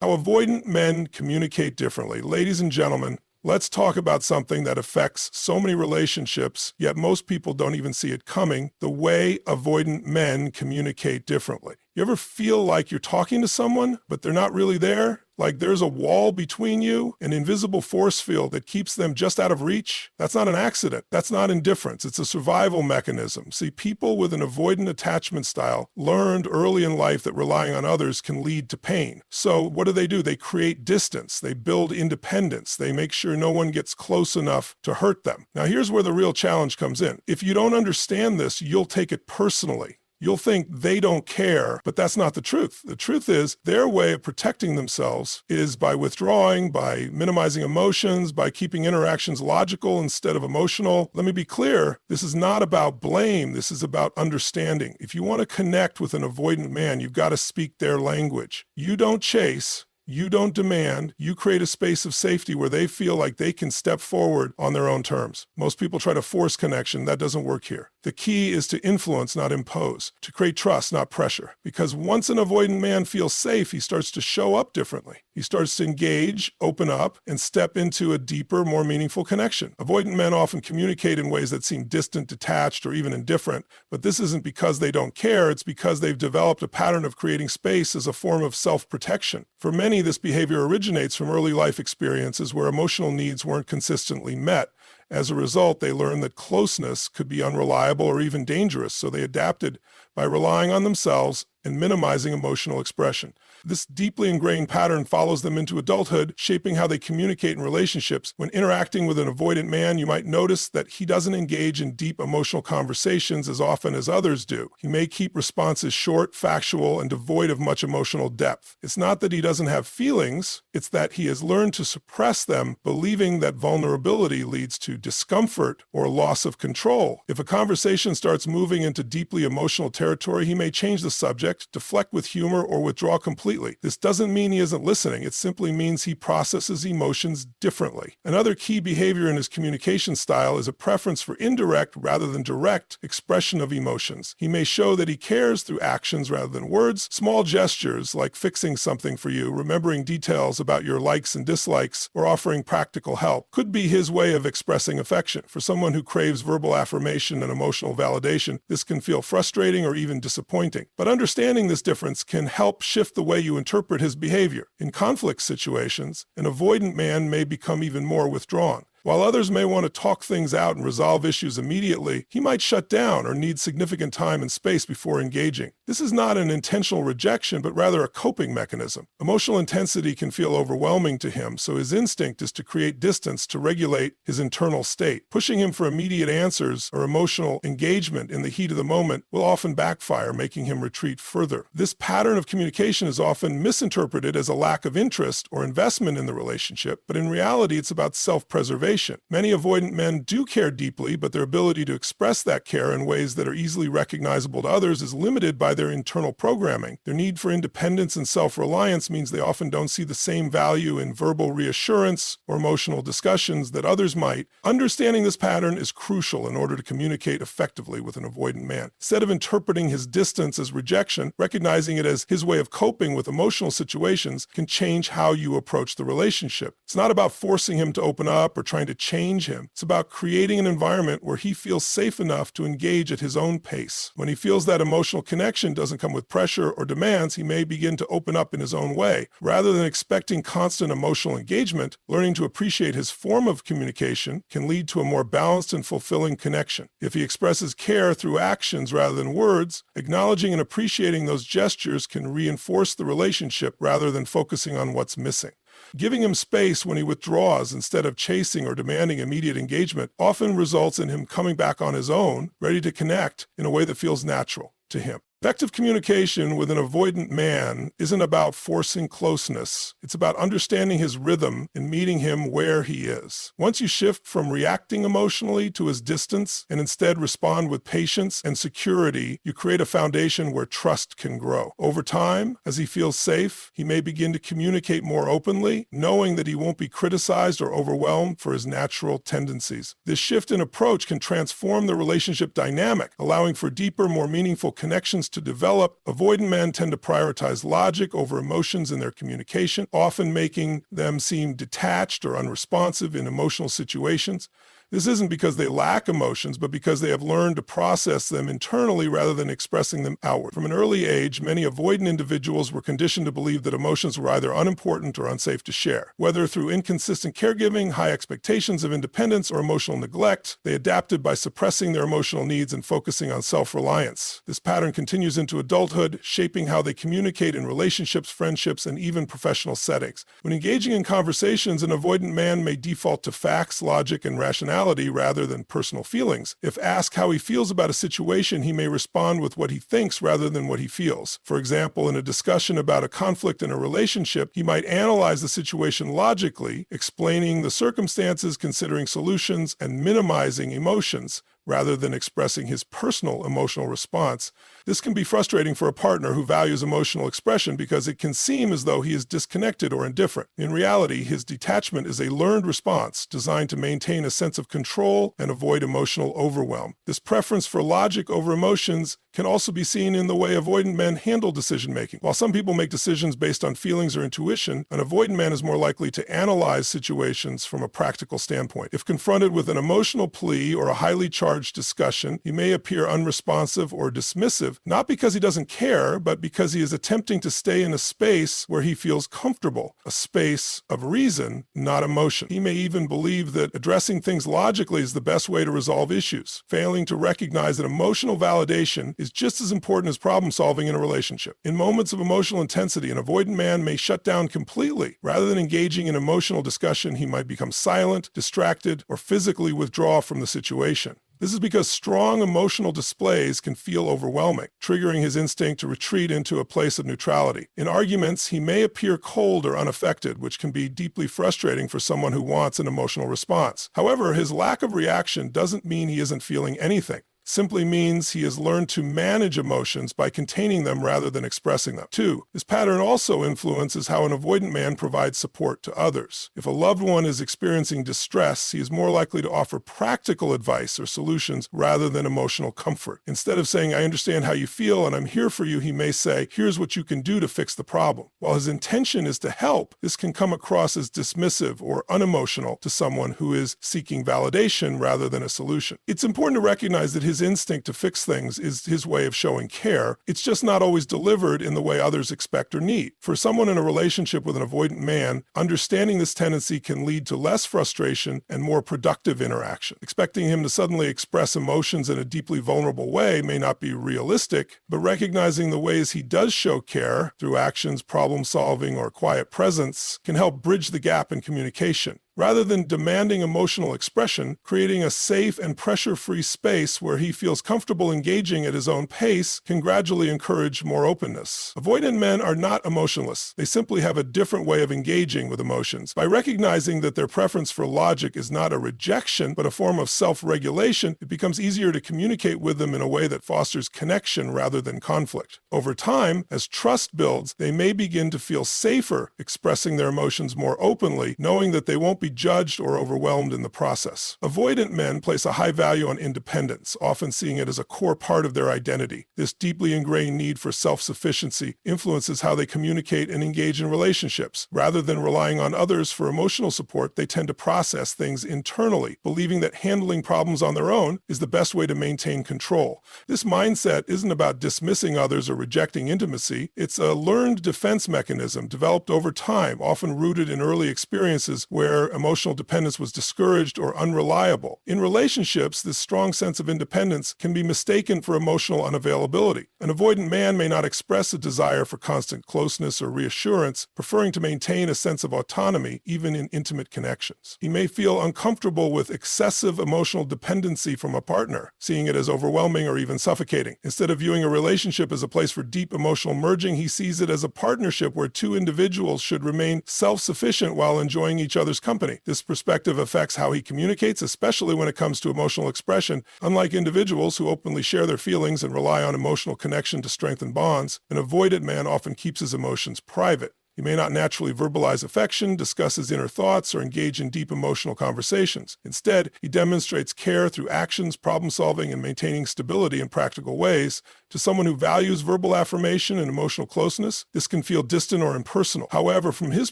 How avoidant men communicate differently. Ladies and gentlemen, let's talk about something that affects so many relationships, yet most people don't even see it coming: the way avoidant men communicate differently. You ever feel like you're talking to someone, but they're not really there? Like there's a wall between you, an invisible force field that keeps them just out of reach? That's not an accident. That's not indifference. It's a survival mechanism. See, people with an avoidant attachment style learned early in life that relying on others can lead to pain. So what do? They create distance. They build independence. They make sure no one gets close enough to hurt them. Now, here's where the real challenge comes in. If you don't understand this, you'll take it personally. You'll think they don't care, but that's not the truth. The truth is their way of protecting themselves is by withdrawing, by minimizing emotions, by keeping interactions logical instead of emotional. Let me be clear, this is not about blame. This is about understanding. If you want to connect with an avoidant man, you've got to speak their language. You don't chase. You don't demand. You create a space of safety where they feel like they can step forward on their own terms. Most people try to force connection. That doesn't work here. The key is to influence, not impose, to create trust, not pressure. Because once an avoidant man feels safe, he starts to show up differently. He starts to engage, open up, and step into a deeper, more meaningful connection. Avoidant men often communicate in ways that seem distant, detached, or even indifferent, but this isn't because they don't care. It's because they've developed a pattern of creating space as a form of self-protection. For many, this behavior originates from early life experiences where emotional needs weren't consistently met. As a result, they learned that closeness could be unreliable or even dangerous, so they adapted by relying on themselves and minimizing emotional expression. This deeply ingrained pattern follows them into adulthood, shaping how they communicate in relationships. When interacting with an avoidant man, you might notice that he doesn't engage in deep emotional conversations as often as others do. He may keep responses short, factual, and devoid of much emotional depth. It's not that he doesn't have feelings, it's that he has learned to suppress them, believing that vulnerability leads to discomfort or loss of control. If a conversation starts moving into deeply emotional territory, he may change the subject, deflect with humor, or withdraw completely. This doesn't mean he isn't listening. It simply means he processes emotions differently. Another key behavior in his communication style is a preference for indirect rather than direct expression of emotions. He may show that he cares through actions rather than words. Small gestures like fixing something for you, remembering details about your likes and dislikes, or offering practical help could be his way of expressing affection. For someone who craves verbal affirmation and emotional validation, this can feel frustrating or even disappointing. But understanding this difference can help shift the way you interpret his behavior. In conflict situations, an avoidant man may become even more withdrawn. While others may want to talk things out and resolve issues immediately, he might shut down or need significant time and space before engaging. This is not an intentional rejection, but rather a coping mechanism. Emotional intensity can feel overwhelming to him, so his instinct is to create distance to regulate his internal state. Pushing him for immediate answers or emotional engagement in the heat of the moment will often backfire, making him retreat further. This pattern of communication is often misinterpreted as a lack of interest or investment in the relationship, but in reality, it's about self-preservation. Many avoidant men do care deeply, but their ability to express that care in ways that are easily recognizable to others is limited by their internal programming. Their need for independence and self-reliance means they often don't see the same value in verbal reassurance or emotional discussions that others might. Understanding this pattern is crucial in order to communicate effectively with an avoidant man. Instead of interpreting his distance as rejection, recognizing it as his way of coping with emotional situations can change how you approach the relationship. It's not about forcing him to open up or trying to change him. It's about creating an environment where he feels safe enough to engage at his own pace. When he feels that emotional connection doesn't come with pressure or demands, he may begin to open up in his own way. Rather than expecting constant emotional engagement, learning to appreciate his form of communication can lead to a more balanced and fulfilling connection. If he expresses care through actions rather than words, acknowledging and appreciating those gestures can reinforce the relationship rather than focusing on what's missing. Giving him space when he withdraws instead of chasing or demanding immediate engagement often results in him coming back on his own, ready to connect in a way that feels natural to him. Effective communication with an avoidant man isn't about forcing closeness. It's about understanding his rhythm and meeting him where he is. Once you shift from reacting emotionally to his distance and instead respond with patience and security, you create a foundation where trust can grow. Over time, as he feels safe, he may begin to communicate more openly, knowing that he won't be criticized or overwhelmed for his natural tendencies. This shift in approach can transform the relationship dynamic, allowing for deeper, more meaningful connections to develop, avoidant men tend to prioritize logic over emotions in their communication, often making them seem detached or unresponsive in emotional situations. This isn't because they lack emotions, but because they have learned to process them internally rather than expressing them outward. From an early age, many avoidant individuals were conditioned to believe that emotions were either unimportant or unsafe to share. Whether through inconsistent caregiving, high expectations of independence, or emotional neglect, they adapted by suppressing their emotional needs and focusing on self-reliance. This pattern continues into adulthood, shaping how they communicate in relationships, friendships, and even professional settings. When engaging in conversations, an avoidant man may default to facts, logic, and rationality rather than personal feelings. If asked how he feels about a situation, he may respond with what he thinks rather than what he feels. For example, in a discussion about a conflict in a relationship, he might analyze the situation logically, explaining the circumstances, considering solutions, and minimizing emotions, rather than expressing his personal emotional response. This can be frustrating for a partner who values emotional expression because it can seem as though he is disconnected or indifferent. In reality, his detachment is a learned response designed to maintain a sense of control and avoid emotional overwhelm. This preference for logic over emotions can also be seen in the way avoidant men handle decision-making. While some people make decisions based on feelings or intuition, an avoidant man is more likely to analyze situations from a practical standpoint. If confronted with an emotional plea or a highly charged discussion, he may appear unresponsive or dismissive, not because he doesn't care, but because he is attempting to stay in a space where he feels comfortable, a space of reason, not emotion. He may even believe that addressing things logically is the best way to resolve issues, failing to recognize that emotional validation is just as important as problem solving in a relationship. In moments of emotional intensity, an avoidant man may shut down completely. Rather than engaging in emotional discussion, he might become silent, distracted, or physically withdraw from the situation. This is because strong emotional displays can feel overwhelming, triggering his instinct to retreat into a place of neutrality. In arguments, he may appear cold or unaffected, which can be deeply frustrating for someone who wants an emotional response. However, his lack of reaction doesn't mean he isn't feeling anything. Simply means he has learned to manage emotions by containing them rather than expressing them. 2. This pattern also influences how an avoidant man provides support to others. If a loved one is experiencing distress, he is more likely to offer practical advice or solutions rather than emotional comfort. Instead of saying, "I understand how you feel and I'm here for you," he may say, "Here's what you can do to fix the problem." While his intention is to help, this can come across as dismissive or unemotional to someone who is seeking validation rather than a solution. It's important to recognize that his instinct to fix things is his way of showing care. It's just not always delivered in the way others expect or need. For someone in a relationship with an avoidant man, understanding this tendency can lead to less frustration and more productive interaction. Expecting him to suddenly express emotions in a deeply vulnerable way may not be realistic, but recognizing the ways he does show care through actions, problem solving, or quiet presence can help bridge the gap in communication. Rather than demanding emotional expression, creating a safe and pressure-free space where he feels comfortable engaging at his own pace can gradually encourage more openness. Avoidant men are not emotionless. They simply have a different way of engaging with emotions. By recognizing that their preference for logic is not a rejection, but a form of self-regulation, it becomes easier to communicate with them in a way that fosters connection rather than conflict. Over time, as trust builds, they may begin to feel safer expressing their emotions more openly, knowing that they won't be judged or overwhelmed in the process. Avoidant men place a high value on independence, often seeing it as a core part of their identity. This deeply ingrained need for self-sufficiency influences how they communicate and engage in relationships. Rather than relying on others for emotional support, they tend to process things internally, believing that handling problems on their own is the best way to maintain control. This mindset isn't about dismissing others or rejecting intimacy. It's a learned defense mechanism developed over time, often rooted in early experiences where emotional dependence was discouraged or unreliable. In relationships, this strong sense of independence can be mistaken for emotional unavailability. An avoidant man may not express a desire for constant closeness or reassurance, preferring to maintain a sense of autonomy even in intimate connections. He may feel uncomfortable with excessive emotional dependency from a partner, seeing it as overwhelming or even suffocating. Instead of viewing a relationship as a place for deep emotional merging, he sees it as a partnership where two individuals should remain self-sufficient while enjoying each other's company. This perspective affects how he communicates, especially when it comes to emotional expression. Unlike individuals who openly share their feelings and rely on emotional connection to strengthen bonds, an avoidant man often keeps his emotions private. He may not naturally verbalize affection, discuss his inner thoughts, or engage in deep emotional conversations. Instead, he demonstrates care through actions, problem solving, and maintaining stability in practical ways. To someone who values verbal affirmation and emotional closeness, this can feel distant or impersonal. However, from his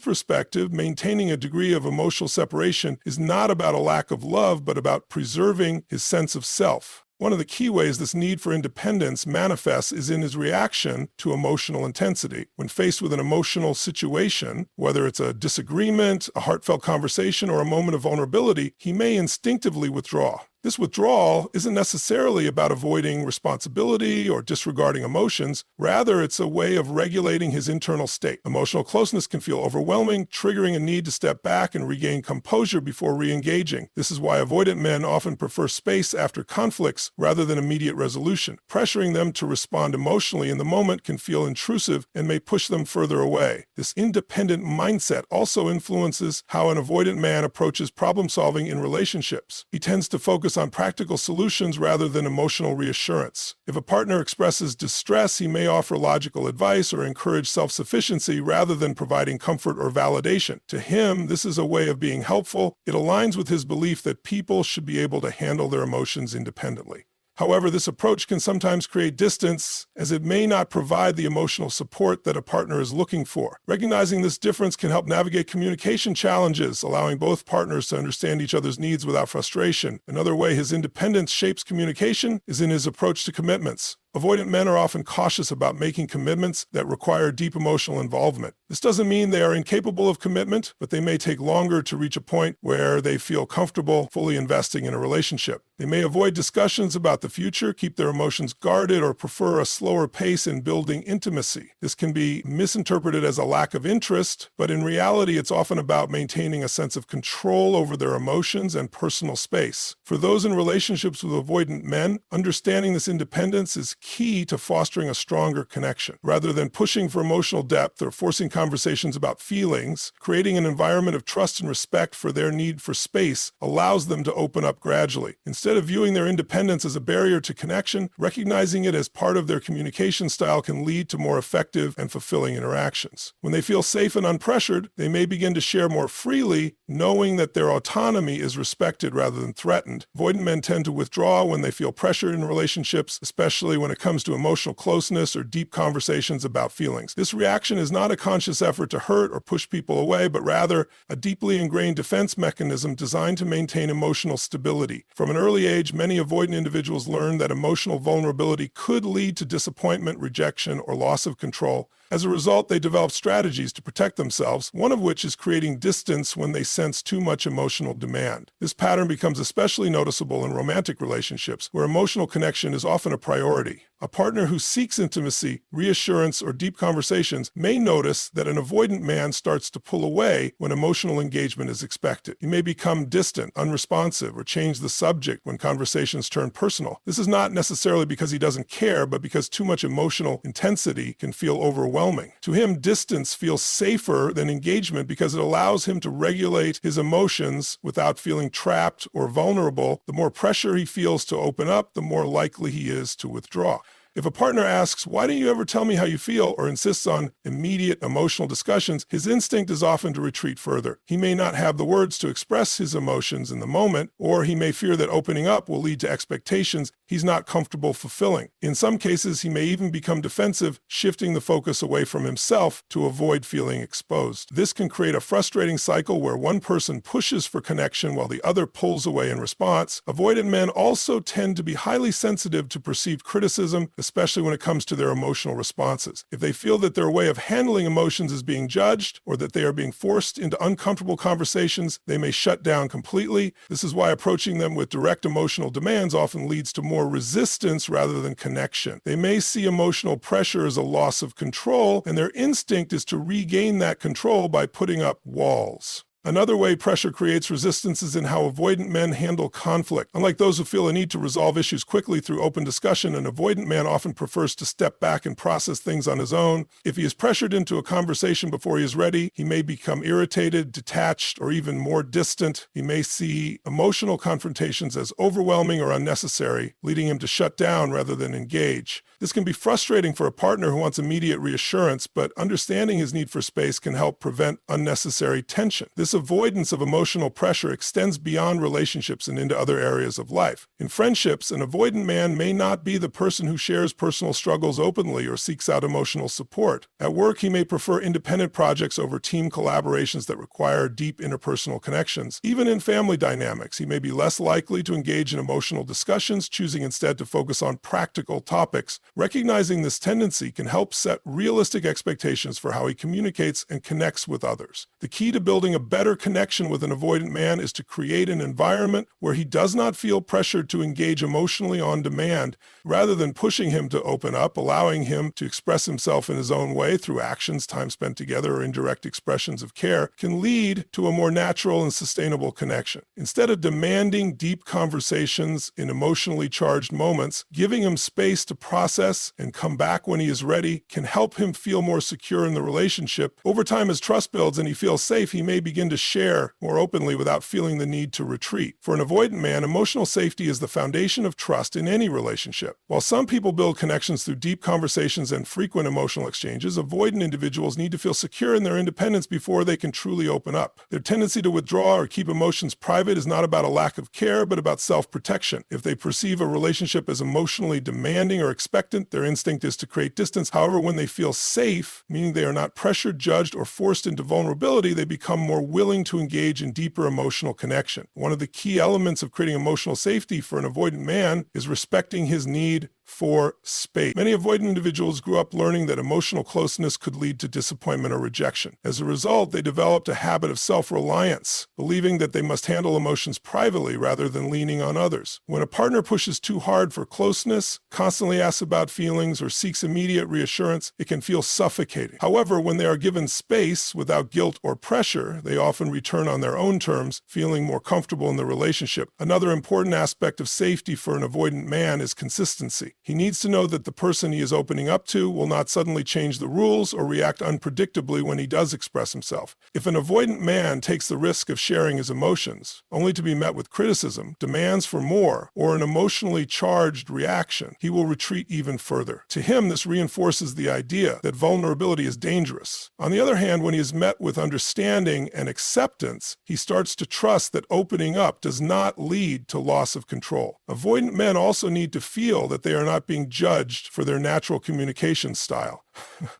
perspective, maintaining a degree of emotional separation is not about a lack of love, but about preserving his sense of self. One of the key ways this need for independence manifests is in his reaction to emotional intensity. When faced with an emotional situation, whether it's a disagreement, a heartfelt conversation, or a moment of vulnerability, he may instinctively withdraw. This withdrawal isn't necessarily about avoiding responsibility or disregarding emotions. Rather, it's a way of regulating his internal state. Emotional closeness can feel overwhelming, triggering a need to step back and regain composure before re-engaging. This is why avoidant men often prefer space after conflicts rather than immediate resolution. Pressuring them to respond emotionally in the moment can feel intrusive and may push them further away. This independent mindset also influences how an avoidant man approaches problem solving in relationships. He tends to focus on practical solutions rather than emotional reassurance. If a partner expresses distress, he may offer logical advice or encourage self-sufficiency rather than providing comfort or validation. To him, this is a way of being helpful. It aligns with his belief that people should be able to handle their emotions independently. However, this approach can sometimes create distance, as it may not provide the emotional support that a partner is looking for. Recognizing this difference can help navigate communication challenges, allowing both partners to understand each other's needs without frustration. Another way his independence shapes communication is in his approach to commitments. Avoidant men are often cautious about making commitments that require deep emotional involvement. This doesn't mean they are incapable of commitment, but they may take longer to reach a point where they feel comfortable fully investing in a relationship. They may avoid discussions about the future, keep their emotions guarded, or prefer a slower pace in building intimacy. This can be misinterpreted as a lack of interest, but in reality, it's often about maintaining a sense of control over their emotions and personal space. For those in relationships with avoidant men, understanding this independence is key to fostering a stronger connection. Rather than pushing for emotional depth or forcing conversations about feelings, creating an environment of trust and respect for their need for space allows them to open up gradually. Instead of viewing their independence as a barrier to connection, recognizing it as part of their communication style can lead to more effective and fulfilling interactions. When they feel safe and unpressured, they may begin to share more freely, knowing that their autonomy is respected rather than threatened. Avoidant men tend to withdraw when they feel pressured in relationships, especially when it comes to emotional closeness or deep conversations about feelings. This reaction is not a conscious effort to hurt or push people away, but rather a deeply ingrained defense mechanism designed to maintain emotional stability. From an early age, many avoidant individuals learn that emotional vulnerability could lead to disappointment, rejection, or loss of control. As a result, they develop strategies to protect themselves, one of which is creating distance when they sense too much emotional demand. This pattern becomes especially noticeable in romantic relationships, where emotional connection is often a priority. A partner who seeks intimacy, reassurance, or deep conversations may notice that an avoidant man starts to pull away when emotional engagement is expected. He may become distant, unresponsive, or change the subject when conversations turn personal. This is not necessarily because he doesn't care, but because too much emotional intensity can feel overwhelming. To him, distance feels safer than engagement because it allows him to regulate his emotions without feeling trapped or vulnerable. The more pressure he feels to open up, the more likely he is to withdraw. If a partner asks, "Why don't you ever tell me how you feel?" or insists on immediate emotional discussions, his instinct is often to retreat further. He may not have the words to express his emotions in the moment, or he may fear that opening up will lead to expectations he's not comfortable fulfilling. In some cases, he may even become defensive, shifting the focus away from himself to avoid feeling exposed. This can create a frustrating cycle where one person pushes for connection while the other pulls away in response. Avoidant men also tend to be highly sensitive to perceived criticism, especially when it comes to their emotional responses. If they feel that their way of handling emotions is being judged or that they are being forced into uncomfortable conversations, they may shut down completely. This is why approaching them with direct emotional demands often leads to more resistance rather than connection. They may see emotional pressure as a loss of control, and their instinct is to regain that control by putting up walls. Another way pressure creates resistance is in how avoidant men handle conflict. Unlike those who feel a need to resolve issues quickly through open discussion, an avoidant man often prefers to step back and process things on his own. If he is pressured into a conversation before he is ready, he may become irritated, detached, or even more distant. He may see emotional confrontations as overwhelming or unnecessary, leading him to shut down rather than engage. This can be frustrating for a partner who wants immediate reassurance, but understanding his need for space can help prevent unnecessary tension. This avoidance of emotional pressure extends beyond relationships and into other areas of life. In friendships, an avoidant man may not be the person who shares personal struggles openly or seeks out emotional support. At work, he may prefer independent projects over team collaborations that require deep interpersonal connections. Even in family dynamics, he may be less likely to engage in emotional discussions, choosing instead to focus on practical topics. Recognizing this tendency can help set realistic expectations for how he communicates and connects with others. The key to building a better connection with an avoidant man is to create an environment where he does not feel pressured to engage emotionally on demand. Rather than pushing him to open up, allowing him to express himself in his own way through actions, time spent together, or indirect expressions of care can lead to a more natural and sustainable connection. Instead of demanding deep conversations in emotionally charged moments, giving him space to process and come back when he is ready can help him feel more secure in the relationship. Over time, as trust builds and he feels safe, he may begin to share more openly without feeling the need to retreat. For an avoidant man, emotional safety is the foundation of trust in any relationship. While some people build connections through deep conversations and frequent emotional exchanges, avoidant individuals need to feel secure in their independence before they can truly open up. Their tendency to withdraw or keep emotions private is not about a lack of care, but about self-protection. If they perceive a relationship as emotionally demanding or expectant, their instinct is to create distance. However, when they feel safe, meaning they are not pressured, judged, or forced into vulnerability, they become more willing to engage in deeper emotional connection. One of the key elements of creating emotional safety for an avoidant man is respecting his need for space. Many avoidant individuals grew up learning that emotional closeness could lead to disappointment or rejection. As a result, they developed a habit of self-reliance, believing that they must handle emotions privately rather than leaning on others. When a partner pushes too hard for closeness, constantly asks about feelings, or seeks immediate reassurance, it can feel suffocating. However, when they are given space without guilt or pressure, they often return on their own terms, feeling more comfortable in the relationship. Another important aspect of safety for an avoidant man is consistency. He needs to know that the person he is opening up to will not suddenly change the rules or react unpredictably when he does express himself. If an avoidant man takes the risk of sharing his emotions, only to be met with criticism, demands for more, or an emotionally charged reaction, he will retreat even further. To him, this reinforces the idea that vulnerability is dangerous. On the other hand, when he is met with understanding and acceptance, he starts to trust that opening up does not lead to loss of control. Avoidant men also need to feel that they are not being judged for their natural communication style.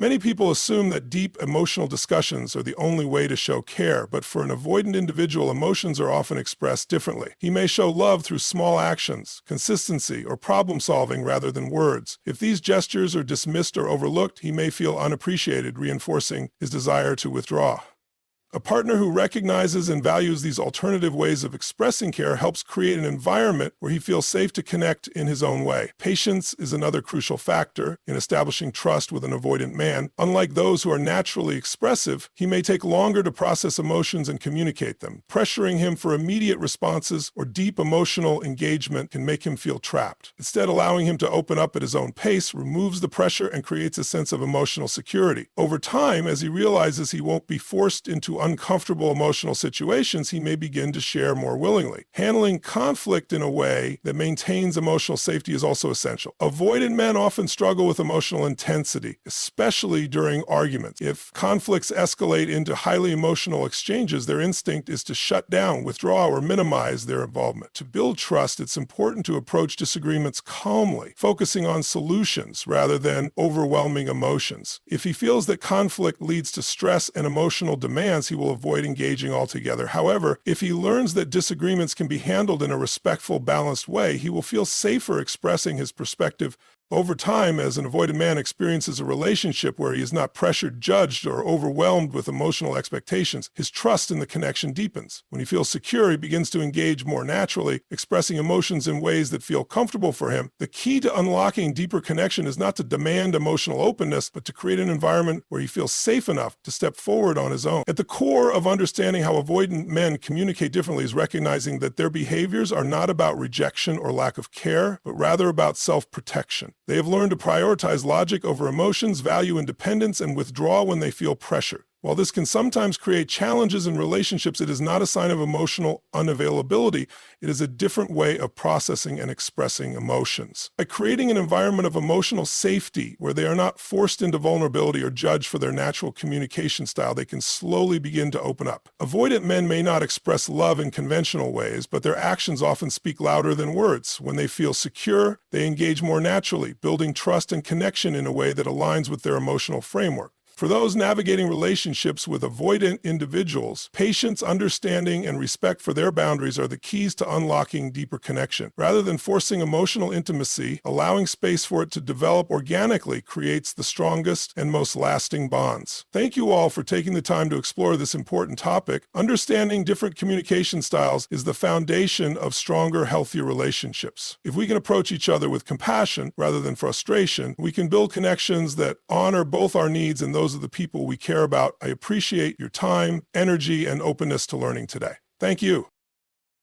Many people assume that deep emotional discussions are the only way to show care, but for an avoidant individual, emotions are often expressed differently. He may show love through small actions, consistency, or problem solving rather than words. If these gestures are dismissed or overlooked, he may feel unappreciated, reinforcing his desire to withdraw. A partner who recognizes and values these alternative ways of expressing care helps create an environment where he feels safe to connect in his own way. Patience is another crucial factor in establishing trust with an avoidant man. Unlike those who are naturally expressive, he may take longer to process emotions and communicate them. Pressuring him for immediate responses or deep emotional engagement can make him feel trapped. Instead, allowing him to open up at his own pace removes the pressure and creates a sense of emotional security. Over time, as he realizes he won't be forced into uncomfortable emotional situations, he may begin to share more willingly. Handling conflict in a way that maintains emotional safety is also essential. Avoidant men often struggle with emotional intensity, especially during arguments. If conflicts escalate into highly emotional exchanges, their instinct is to shut down, withdraw, or minimize their involvement. To build trust, it's important to approach disagreements calmly, focusing on solutions rather than overwhelming emotions. If he feels that conflict leads to stress and emotional demands, he will avoid engaging altogether. However, if he learns that disagreements can be handled in a respectful, balanced way, he will feel safer expressing his perspective. Over time, as an avoidant man experiences a relationship where he is not pressured, judged, or overwhelmed with emotional expectations, his trust in the connection deepens. When he feels secure, he begins to engage more naturally, expressing emotions in ways that feel comfortable for him. The key to unlocking deeper connection is not to demand emotional openness, but to create an environment where he feels safe enough to step forward on his own. At the core of understanding how avoidant men communicate differently is recognizing that their behaviors are not about rejection or lack of care, but rather about self-protection. They have learned to prioritize logic over emotions, value independence, and withdraw when they feel pressure. While this can sometimes create challenges in relationships, it is not a sign of emotional unavailability. It is a different way of processing and expressing emotions. By creating an environment of emotional safety where they are not forced into vulnerability or judged for their natural communication style, they can slowly begin to open up. Avoidant men may not express love in conventional ways, but their actions often speak louder than words. When they feel secure, they engage more naturally, building trust and connection in a way that aligns with their emotional framework. For those navigating relationships with avoidant individuals, patience, understanding, and respect for their boundaries are the keys to unlocking deeper connection. Rather than forcing emotional intimacy, allowing space for it to develop organically creates the strongest and most lasting bonds. Thank you all for taking the time to explore this important topic. Understanding different communication styles is the foundation of stronger, healthier relationships. If we can approach each other with compassion rather than frustration, we can build connections that honor both our needs and those of the people we care about. I appreciate your time, energy, and openness to learning today. Thank you.